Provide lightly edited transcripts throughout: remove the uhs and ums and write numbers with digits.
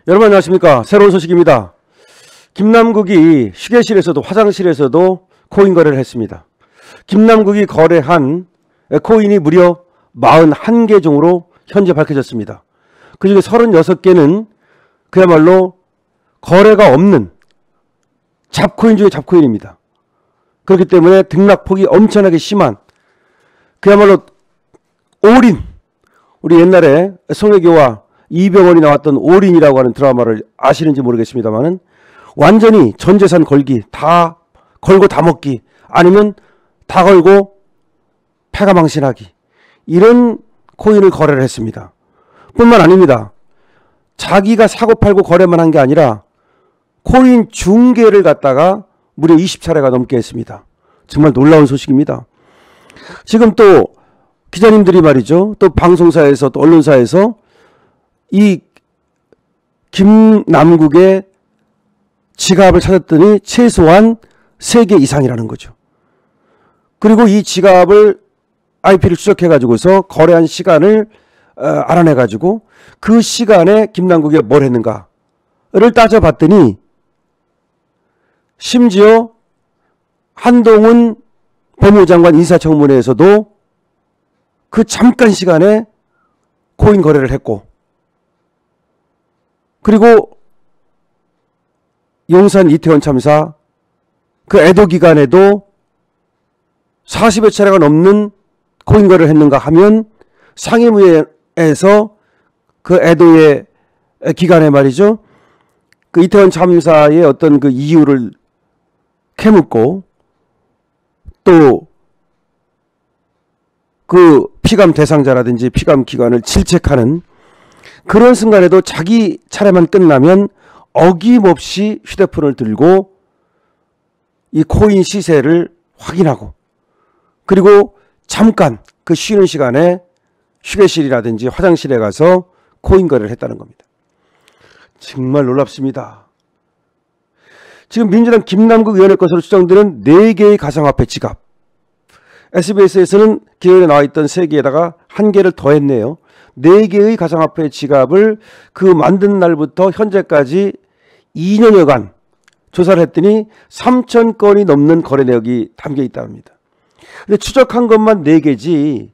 여러분 안녕하십니까. 새로운 소식입니다. 김남국이 휴게실에서도 화장실에서도 코인 거래를 했습니다. 김남국이 거래한 코인이 무려 41개 종으로 현재 밝혀졌습니다. 그중에 36개는 그야말로 거래가 없는 잡코인 중에 잡코인입니다. 그렇기 때문에 등락폭이 엄청나게 심한 그야말로 올인, 우리 옛날에 송혜교와 이병헌이 나왔던 올인이라고 하는 드라마를 아시는지 모르겠습니다만은 완전히 전 재산 걸기, 다 걸고 다 먹기, 아니면 다 걸고 패가망신하기, 이런 코인을 거래를 했습니다. 뿐만 아닙니다. 자기가 사고 팔고 거래만 한 게 아니라 코인 중개를 갖다가 무려 20차례가 넘게 했습니다. 정말 놀라운 소식입니다. 지금 또 기자님들이 말이죠, 또 방송사에서 또 언론사에서 이 김남국의 지갑을 찾았더니 최소한 3개 이상이라는 거죠. 그리고 이 지갑을 IP를 추적해가지고서 거래한 시간을 알아내가지고 그 시간에 김남국이 뭘 했는가를 따져봤더니 심지어 한동훈 법무장관 인사청문회에서도 그 잠깐 시간에 코인 거래를 했고, 그리고 용산 이태원 참사 그 애도 기간에도 40여 차례가 넘는 코인 거래를 했는가 하면 상임위에서 그 애도의 기간에 말이죠, 그 이태원 참사의 어떤 그 이유를 캐묻고 또 그 피감 대상자라든지 피감 기관을 질책하는 그런 순간에도 자기 차례만 끝나면 어김없이 휴대폰을 들고 이 코인 시세를 확인하고, 그리고 잠깐 그 쉬는 시간에 휴게실이라든지 화장실에 가서 코인 거래를 했다는 겁니다. 정말 놀랍습니다. 지금 민주당 김남국 의원의 것으로 추정되는 4개의 가상화폐 지갑, SBS에서는 기존에 나와있던 3개에다가 1개를 더했네요. 4개의 가상화폐 지갑을 그 만든 날부터 현재까지 2년여간 조사를 했더니 3,000건이 넘는 거래 내역이 담겨 있다고 합니다. 근데 추적한 것만 4개지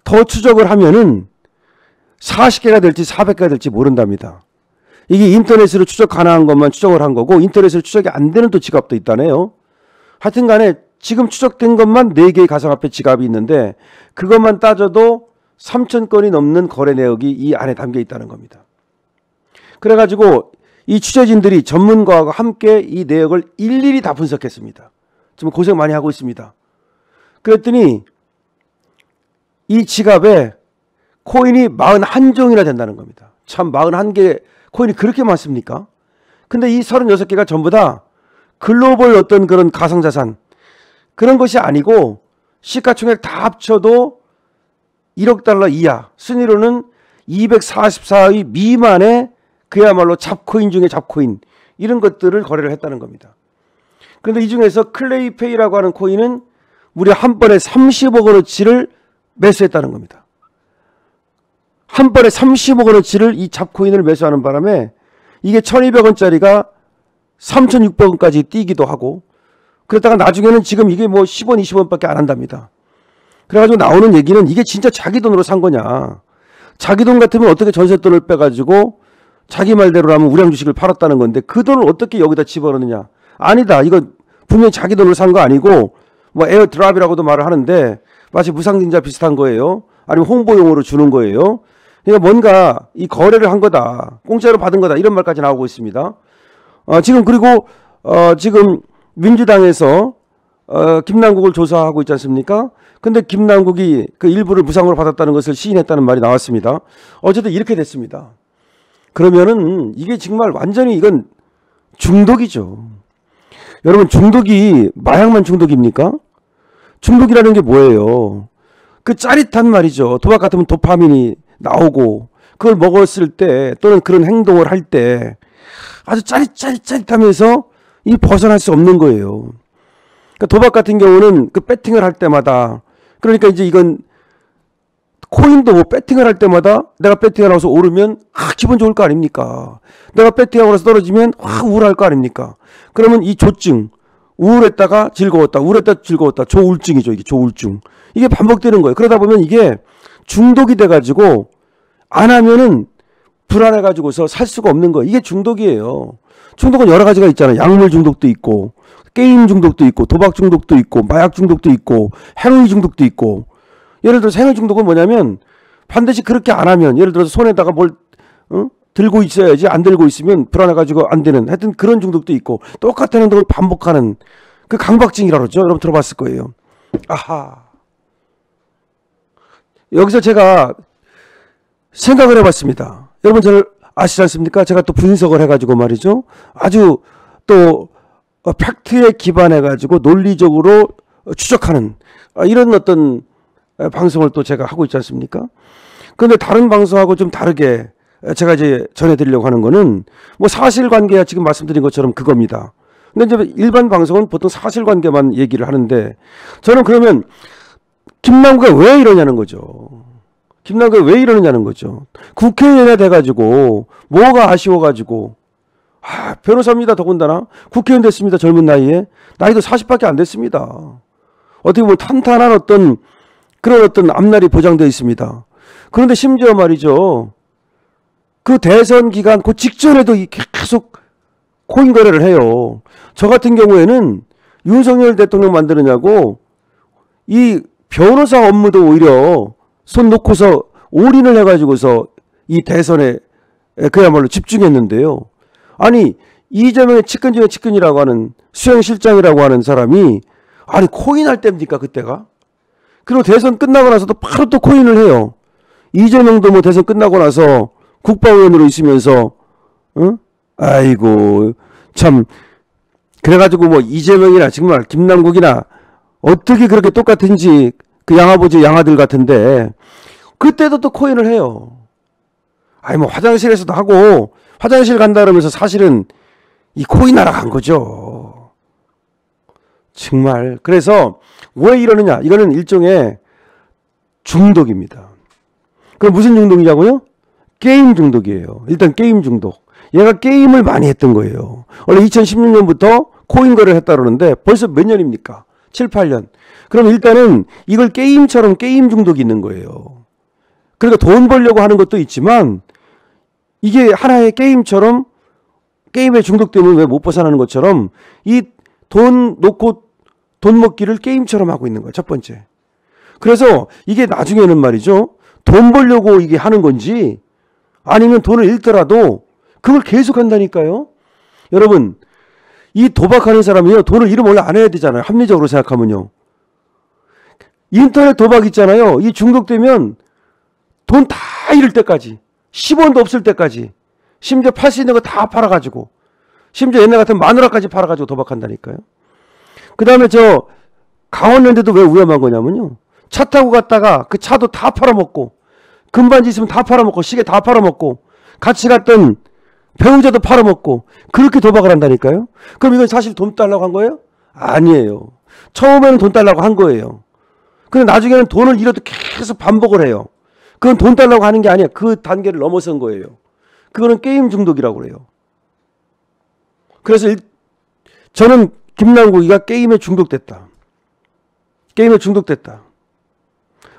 더 추적을 하면은 40개가 될지 400개가 될지 모른답니다. 이게 인터넷으로 추적 가능한 것만 추적을 한 거고, 인터넷으로 추적이 안 되는 또 지갑도 있다네요. 하여튼 간에 지금 추적된 것만 4개의 가상화폐 지갑이 있는데 그것만 따져도 3,000건이 넘는 거래 내역이 이 안에 담겨 있다는 겁니다. 그래가지고 이 취재진들이 전문가와 함께 이 내역을 일일이 다 분석했습니다. 지금 고생 많이 하고 있습니다. 그랬더니 이 지갑에 코인이 41종이나 된다는 겁니다. 참 41개 코인이 그렇게 많습니까? 근데 이 36개가 전부 다 글로벌 어떤 그런 가상자산 그런 것이 아니고 시가총액 다 합쳐도 1억 달러 이하, 순위로는 244위 미만의 그야말로 잡코인 중에 잡코인, 이런 것들을 거래를 했다는 겁니다. 그런데 이 중에서 클레이페이라고 하는 코인은 무려 한 번에 30억 원어치를 매수했다는 겁니다. 한 번에 30억 원어치를 이 잡코인을 매수하는 바람에 이게 1,200원짜리가 3,600원까지 뛰기도 하고, 그러다가 나중에는 지금 이게 뭐 10원, 20원밖에 안 한답니다. 그래가지고 나오는 얘기는 이게 진짜 자기 돈으로 산 거냐. 자기 돈 같으면 어떻게 전세돈을 빼가지고 자기 말대로라면 우량 주식을 팔았다는 건데 그 돈을 어떻게 여기다 집어넣느냐. 아니다. 이거 분명히 자기 돈으로 산 거 아니고 뭐 에어드랍이라고도 말을 하는데 마치 무상증자 비슷한 거예요. 아니면 홍보용으로 주는 거예요. 그러니까 뭔가 이 거래를 한 거다. 공짜로 받은 거다. 이런 말까지 나오고 있습니다. 지금 그리고 지금 민주당에서 김남국을 조사하고 있지 않습니까? 근데 김남국이 그 일부를 무상으로 받았다는 것을 시인했다는 말이 나왔습니다. 어쨌든 이렇게 됐습니다. 그러면은 이게 정말 완전히 이건 중독이죠. 여러분, 중독이 마약만 중독입니까? 중독이라는 게 뭐예요? 그 짜릿한 말이죠. 도박 같으면 도파민이 나오고 그걸 먹었을 때 또는 그런 행동을 할 때 아주 짜릿하면서 이 벗어날 수 없는 거예요. 그러니까 도박 같은 경우는 그 배팅을 할 때마다, 그러니까 이제 이건 코인도 뭐 배팅을 할 때마다 내가 배팅을 하고서 오르면 기분 좋을 거 아닙니까? 내가 배팅하고 나서 떨어지면 우울할 거 아닙니까? 그러면 이 조증, 우울했다가 즐거웠다, 우울했다가 즐거웠다, 조울증이죠. 이게 조울증. 이게 반복되는 거예요. 그러다 보면 이게 중독이 돼가지고 안 하면은 불안해가지고서 살 수가 없는 거예요. 이게 중독이에요. 중독은 여러 가지가 있잖아요. 약물 중독도 있고, 게임 중독도 있고, 도박 중독도 있고, 마약 중독도 있고, 행위 중독도 있고. 예를 들어서 행위 중독은 뭐냐면 반드시 그렇게 안 하면, 예를 들어서 손에다가 뭘 들고 있어야지, 안 들고 있으면 불안해가지고 안 되는, 하여튼 그런 중독도 있고, 똑같은 행동을 반복하는 그 강박증이라고 그러죠. 여러분 들어봤을 거예요. 아하. 여기서 제가 생각을 해봤습니다. 여러분 저를 아시지 않습니까? 제가 또 분석을 해가지고 말이죠. 아주 또 팩트에 기반해가지고 논리적으로 추적하는 이런 어떤 방송을 또 제가 하고 있지 않습니까? 그런데 다른 방송하고 좀 다르게 제가 이제 전해드리려고 하는 거는 뭐 사실관계야 지금 말씀드린 것처럼 그겁니다. 근데 이제 일반 방송은 보통 사실관계만 얘기를 하는데 저는 그러면 김남구가 왜 이러냐는 거죠. 김남구가 왜 이러느냐는 거죠. 국회의원이 돼가지고 뭐가 아쉬워가지고 변호사입니다. 더군다나 국회의원 됐습니다. 젊은 나이에. 나이도 40밖에 안 됐습니다. 어떻게 보면 탄탄한 어떤 그런 어떤 앞날이 보장되어 있습니다. 그런데 심지어 말이죠. 그 대선 기간 그 직전에도 계속 코인 거래를 해요. 저 같은 경우에는 윤석열 대통령 만드느냐고 이 변호사 업무도 오히려 손 놓고서 올인을 해가지고서 이 대선에 그야말로 집중했는데요. 아니 이재명의 측근 중에 측근이라고 하는 수행실장이라고 하는 사람이 아니 코인 할 때입니까 그때가? 그리고 대선 끝나고 나서도 바로 또 코인을 해요. 이재명도 뭐 대선 끝나고 나서 국방위원으로 있으면서 아이고 참 그래가지고 뭐 이재명이나 정말 김남국이나 어떻게 그렇게 똑같은지 그 양아버지 양아들 같은데 그때도 또 코인을 해요. 아니 뭐 화장실에서도 하고 화장실 간다 그러면서 사실은 이 코인 하러 간 거죠. 정말 그래서 왜 이러느냐 이거는 일종의 중독입니다. 그럼 무슨 중독이냐고요? 게임 중독이에요. 일단 게임 중독. 얘가 게임을 많이 했던 거예요. 원래 2016년부터 코인 거래를 했다 그러는데 벌써 몇 년입니까? 7, 8년. 그럼 일단은 이걸 게임처럼 게임 중독이 있는 거예요. 그러니까 돈 벌려고 하는 것도 있지만 이게 하나의 게임처럼 게임에 중독되면 왜 못 벗어나는 것처럼 이 돈 놓고 돈 먹기를 게임처럼 하고 있는 거예요. 첫 번째. 그래서 이게 나중에는 말이죠. 돈 벌려고 이게 하는 건지 아니면 돈을 잃더라도 그걸 계속 한다니까요. 여러분 이 도박하는 사람이요. 돈을 잃으면 원래 안 해야 되잖아요. 합리적으로 생각하면요. 인터넷 도박 있잖아요. 이 중독되면 돈 다 잃을 때까지 10원도 없을 때까지 심지어 팔 수 있는 거 다 팔아가지고 심지어 옛날 같은 마누라까지 팔아가지고 도박한다니까요. 그 다음에 저 강원랜드도 왜 위험한 거냐면요. 차 타고 갔다가 그 차도 다 팔아먹고 금반지 있으면 다 팔아먹고 시계 다 팔아먹고 같이 갔던 배우자도 팔아먹고 그렇게 도박을 한다니까요. 그럼 이건 사실 돈 달라고 한 거예요? 아니에요. 처음에는 돈 달라고 한 거예요. 근데 나중에는 돈을 잃어도 계속 반복을 해요. 그건 돈 달라고 하는 게 아니야. 그 단계를 넘어선 거예요. 그거는 게임 중독이라고 그래요. 그래서 저는 김남국이가 게임에 중독됐다. 게임에 중독됐다.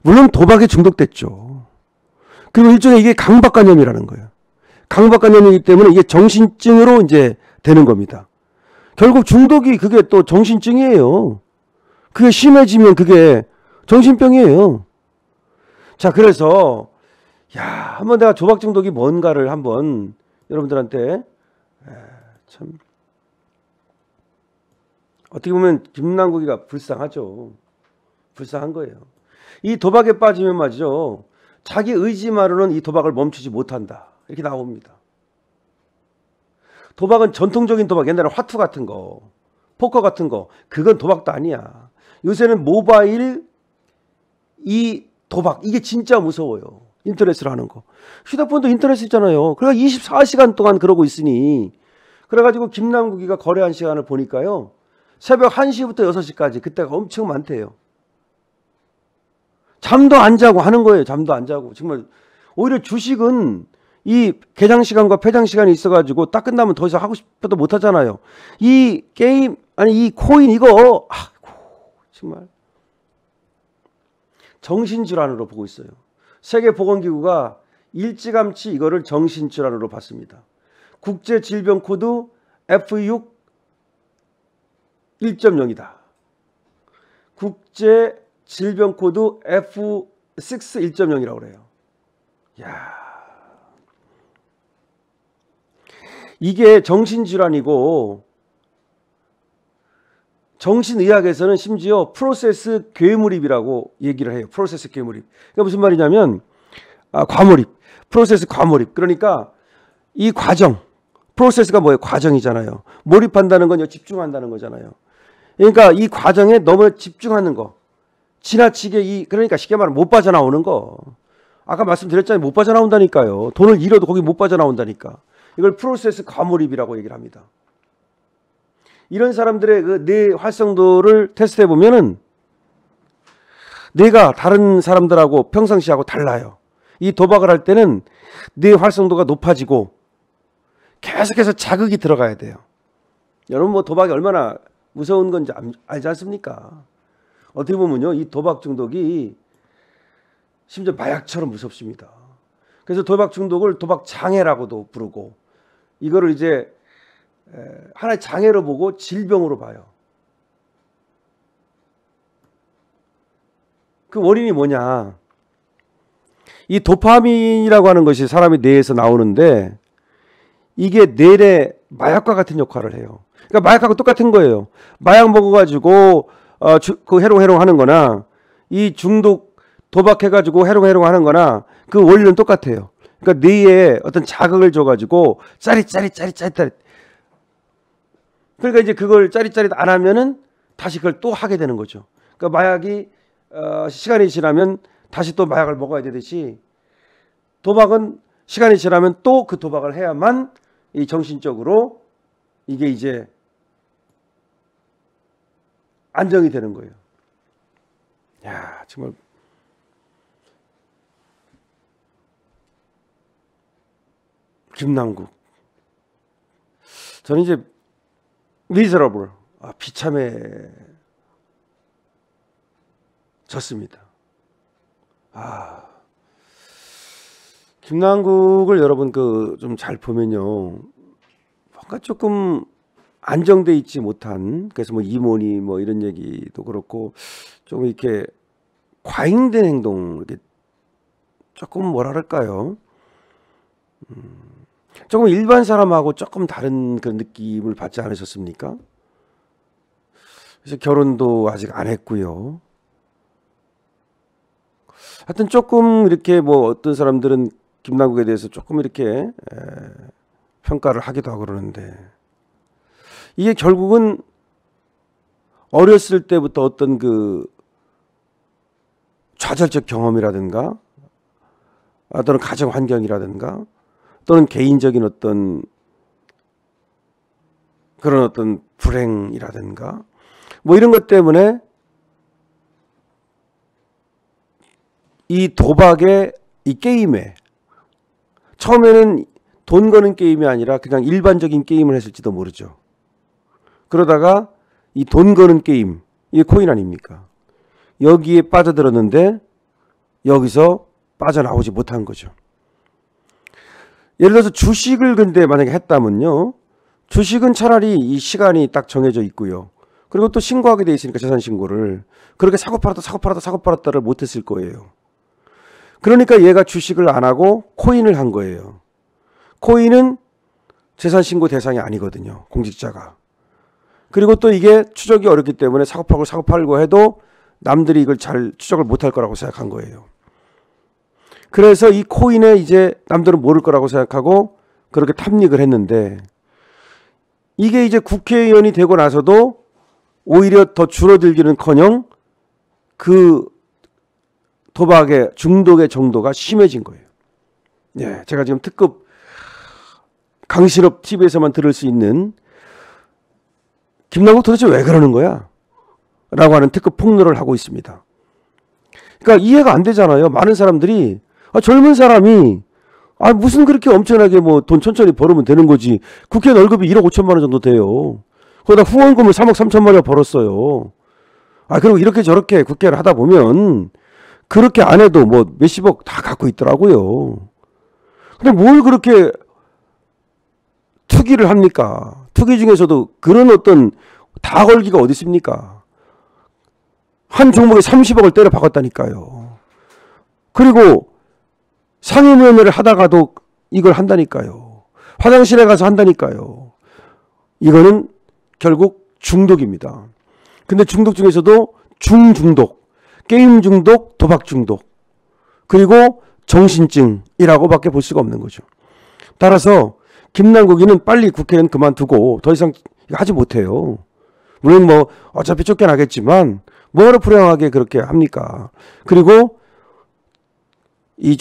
물론 도박에 중독됐죠. 그리고 일종의 이게 강박관념이라는 거예요. 강박관념이기 때문에 이게 정신증으로 이제 되는 겁니다. 결국 중독이 그게 또 정신증이에요. 그게 심해지면 그게 정신병이에요. 자, 그래서 한번 내가 도박 중독이 뭔가를 한번 여러분들한테 참 어떻게 보면 김남국이가 불쌍하죠. 불쌍한 거예요. 이 도박에 빠지면 말이죠. 자기 의지만으로는 이 도박을 멈추지 못한다. 이렇게 나옵니다. 도박은 전통적인 도박, 옛날에 화투 같은 거, 포커 같은 거, 그건 도박도 아니야. 요새는 모바일 이 도박, 이게 진짜 무서워요. 인터넷으로 하는 거. 휴대폰도 인터넷 있잖아요. 그러니까 24시간 동안 그러고 있으니 그래가지고 김남국이가 거래한 시간을 보니까요. 새벽 1시부터 6시까지 그때가 엄청 많대요. 잠도 안 자고 하는 거예요. 잠도 안 자고. 정말 오히려 주식은 이 개장 시간과 폐장 시간이 있어가지고 딱 끝나면 더 이상 하고 싶어도 못 하잖아요. 이 게임 아니 이 코인 이거 정말 정신질환으로 보고 있어요. 세계보건기구가 일찌감치 이거를 정신질환으로 봤습니다. 국제질병코드 F6 1.0이다. 국제질병코드 F6 1.0이라고 그래요. 야, 이게 정신질환이고 정신의학에서는 심지어 프로세스 괴물입이라고 얘기를 해요. 프로세스 괴물입. 그러니까 무슨 말이냐면 과몰입. 프로세스 과몰입. 그러니까 이 과정. 프로세스가 뭐예요? 과정이잖아요. 몰입한다는 건 집중한다는 거잖아요. 그러니까 이 과정에 너무 집중하는 거. 지나치게 그러니까 쉽게 말하면 못 빠져나오는 거. 아까 말씀드렸잖아요. 못 빠져나온다니까요. 돈을 잃어도 거기 못 빠져나온다니까. 이걸 프로세스 과몰입이라고 얘기를 합니다. 이런 사람들의 그 뇌 활성도를 테스트해 보면은 뇌가 다른 사람들하고 평상시하고 달라요. 이 도박을 할 때는 뇌 활성도가 높아지고 계속해서 자극이 들어가야 돼요. 여러분 뭐 도박이 얼마나 무서운 건지 알지 않습니까? 어떻게 보면요, 이 도박 중독이 심지어 마약처럼 무섭습니다. 그래서 도박 중독을 도박 장애라고도 부르고 이거를 이제 하나의 장애로 보고 질병으로 봐요. 그 원인이 뭐냐? 이 도파민이라고 하는 것이 사람의 뇌에서 나오는데 이게 뇌의 마약과 같은 역할을 해요. 그러니까 마약하고 똑같은 거예요. 마약 먹어가지고 그 해롱해롱 하는 거나 이 중독 도박해가지고 해롱해롱 하는 거나 그 원리는 똑같아요. 그러니까 뇌에 어떤 자극을 줘가지고 짜릿짜릿 그러니까 이제 그걸 짜릿짜릿 안 하면은 다시 그걸 또 하게 되는 거죠. 그러니까 마약이 시간이 지나면 다시 또 마약을 먹어야 되듯이 도박은 시간이 지나면 또 그 도박을 해야만 이 정신적으로 이게 이제 안정이 되는 거예요. 야, 정말 김남국. 저는 이제 미저러블, 비참해졌습니다. 김남국을 여러분 좀 잘 보면요, 뭔가 조금 안정돼 있지 못한, 그래서 뭐 이모니 뭐 이런 얘기도 그렇고 좀 이렇게 과잉된 행동, 이렇게 조금 뭐라 그럴까요? 조금 일반 사람하고 조금 다른 그런 느낌을 받지 않으셨습니까? 그래서 결혼도 아직 안 했고요. 하여튼 조금 이렇게 뭐 어떤 사람들은 김남국에 대해서 조금 이렇게 평가를 하기도 하고 그러는데 이게 결국은 어렸을 때부터 어떤 그 좌절적 경험이라든가 또는 가정 환경이라든가 또는 개인적인 어떤 그런 어떤 불행이라든가 뭐 이런 것 때문에 이 도박의 이 게임에 처음에는 돈 거는 게임이 아니라 그냥 일반적인 게임을 했을지도 모르죠. 그러다가 이 돈 거는 게임, 이게 코인 아닙니까? 여기에 빠져들었는데 여기서 빠져나오지 못한 거죠. 예를 들어서 주식을 근데 만약에 했다면요, 주식은 차라리 이 시간이 딱 정해져 있고요. 그리고 또 신고하게 돼 있으니까 재산 신고를 그렇게 사고 팔았다를 못했을 거예요. 그러니까 얘가 주식을 안 하고 코인을 한 거예요. 코인은 재산 신고 대상이 아니거든요, 공직자가. 그리고 또 이게 추적이 어렵기 때문에 사고 팔고 해도 남들이 이걸 잘 추적을 못할 거라고 생각한 거예요. 그래서 이 코인에 이제 남들은 모를 거라고 생각하고 그렇게 탐닉을 했는데 이게 이제 국회의원이 되고 나서도 오히려 더 줄어들기는커녕 그 도박의 중독의 정도가 심해진 거예요. 네, 제가 지금 특급 강신업 TV에서만 들을 수 있는 김남국 도대체 왜 그러는 거야? 라고 하는 특급 폭로를 하고 있습니다. 그러니까 이해가 안 되잖아요. 많은 사람들이 젊은 사람이 무슨 그렇게 엄청나게 뭐 돈 천천히 벌으면 되는 거지. 국회 월급이 1억 5천만 원 정도 돼요. 거기다 후원금을 3억 3천만 원 벌었어요. 그리고 이렇게 저렇게 국회를 하다 보면 그렇게 안 해도 뭐 몇십억 다 갖고 있더라고요. 근데 뭘 그렇게 투기를 합니까? 투기 중에서도 그런 어떤 다 걸기가 어디 있습니까? 한 종목에 30억을 때려 박았다니까요. 그리고 상임위원회를 하다가도 이걸 한다니까요. 화장실에 가서 한다니까요. 이거는 결국 중독입니다. 근데 중독 중에서도 중중독, 게임 중독, 도박 중독, 그리고 정신증이라고 밖에 볼 수가 없는 거죠. 따라서 김남국이는 빨리 국회는 그만두고 더 이상 하지 못해요. 물론 뭐 어차피 쫓겨나겠지만 뭐하러 불행하게 그렇게 합니까? 그리고 이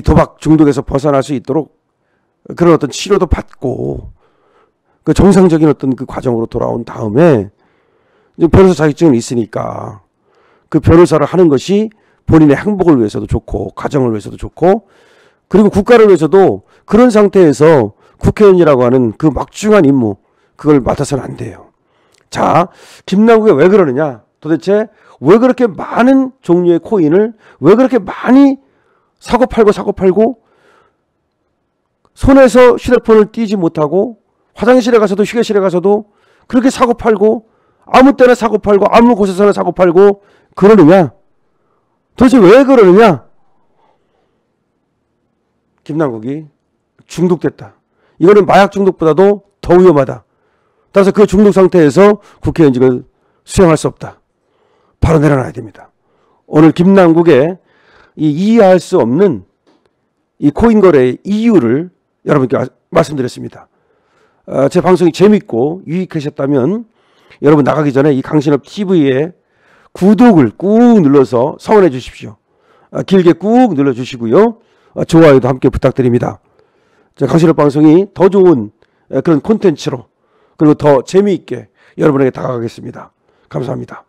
도박 중독에서 벗어날 수 있도록 그런 어떤 치료도 받고 그 정상적인 어떤 그 과정으로 돌아온 다음에 변호사 자격증은 있으니까 그 변호사를 하는 것이 본인의 행복을 위해서도 좋고 가정을 위해서도 좋고 그리고 국가를 위해서도 그런 상태에서 국회의원이라고 하는 그 막중한 임무 그걸 맡아서는 안 돼요. 자, 김남국이 왜 그러느냐? 도대체 왜 그렇게 많은 종류의 코인을 왜 그렇게 많이 사고 팔고 손에서 휴대폰을 띄지 못하고 화장실에 가서도 휴게실에 가서도 그렇게 사고 팔고 아무 때나 사고 팔고 아무 곳에서나 사고 팔고 그러느냐? 도대체 왜 그러느냐? 김남국이 중독됐다. 이거는 마약 중독보다도 더 위험하다. 따라서 그 중독 상태에서 국회의원직을 수행할 수 없다. 바로 내려놔야 됩니다. 오늘 김남국의 이 이해할 수 없는 이 코인 거래의 이유를 여러분께 말씀드렸습니다. 제 방송이 재밌고 유익하셨다면 여러분 나가기 전에 이 강신업 TV에 구독을 꾹 눌러서 성원해 주십시오. 길게 꾹 눌러주시고요. 좋아요도 함께 부탁드립니다. 강신업 방송이 더 좋은 그런 콘텐츠로 그리고 더 재미있게 여러분에게 다가가겠습니다. 감사합니다.